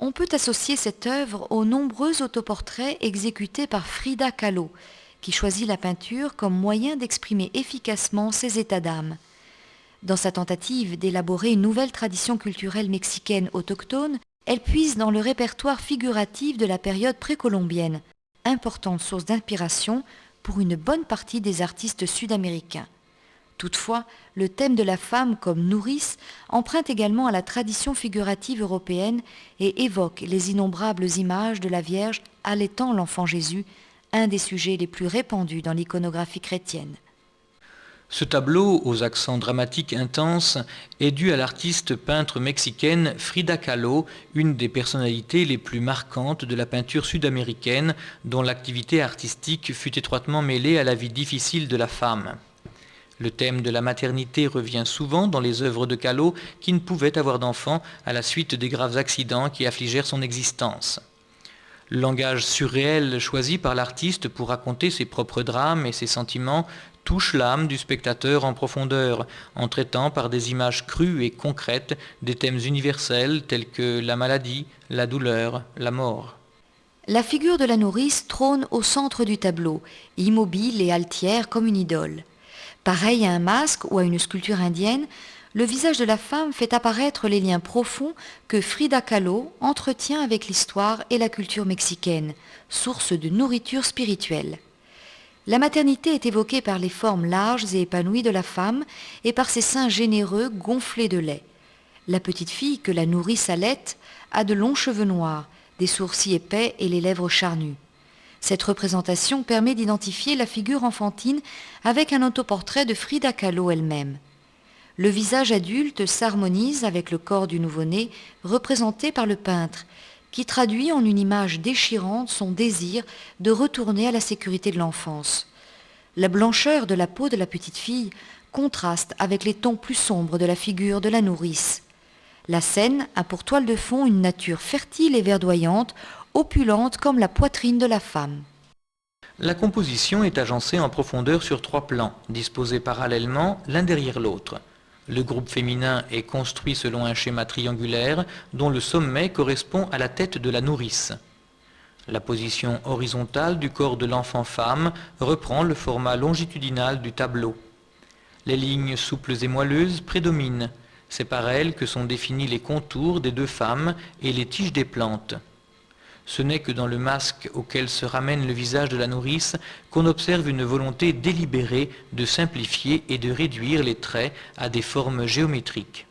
On peut associer cette œuvre aux nombreux autoportraits exécutés par Frida Kahlo, qui choisit la peinture comme moyen d'exprimer efficacement ses états d'âme. Dans sa tentative d'élaborer une nouvelle tradition culturelle mexicaine autochtone, elle puise dans le répertoire figuratif de la période précolombienne, importante source d'inspiration pour une bonne partie des artistes sud-américains. Toutefois, le thème de la femme comme nourrice emprunte également à la tradition figurative européenne et évoque les innombrables images de la Vierge allaitant l'enfant Jésus, un des sujets les plus répandus dans l'iconographie chrétienne. Ce tableau, aux accents dramatiques intenses, est dû à l'artiste peintre mexicaine Frida Kahlo, une des personnalités les plus marquantes de la peinture sud-américaine, dont l'activité artistique fut étroitement mêlée à la vie difficile de la femme. Le thème de la maternité revient souvent dans les œuvres de Kahlo, qui ne pouvait avoir d'enfant à la suite des graves accidents qui affligèrent son existence. Le langage surréel choisi par l'artiste pour raconter ses propres drames et ses sentiments touche l'âme du spectateur en profondeur, en traitant par des images crues et concrètes des thèmes universels tels que la maladie, la douleur, la mort. La figure de la nourrice trône au centre du tableau, immobile et altière comme une idole. Pareil à un masque ou à une sculpture indienne, le visage de la femme fait apparaître les liens profonds que Frida Kahlo entretient avec l'histoire et la culture mexicaine, source de nourriture spirituelle. La maternité est évoquée par les formes larges et épanouies de la femme et par ses seins généreux gonflés de lait. La petite fille que la nourrice allaite a de longs cheveux noirs, des sourcils épais et les lèvres charnues. Cette représentation permet d'identifier la figure enfantine avec un autoportrait de Frida Kahlo elle-même. Le visage adulte s'harmonise avec le corps du nouveau-né représenté par le peintre, qui traduit en une image déchirante son désir de retourner à la sécurité de l'enfance. La blancheur de la peau de la petite fille contraste avec les tons plus sombres de la figure de la nourrice. La scène a pour toile de fond une nature fertile et verdoyante, opulente comme la poitrine de la femme. La composition est agencée en profondeur sur 3 plans, disposés parallèlement l'un derrière l'autre. Le groupe féminin est construit selon un schéma triangulaire dont le sommet correspond à la tête de la nourrice. La position horizontale du corps de l'enfant-femme reprend le format longitudinal du tableau. Les lignes souples et moelleuses prédominent. C'est par elles que sont définis les contours des 2 femmes et les tiges des plantes. Ce n'est que dans le masque auquel se ramène le visage de la nourrice qu'on observe une volonté délibérée de simplifier et de réduire les traits à des formes géométriques.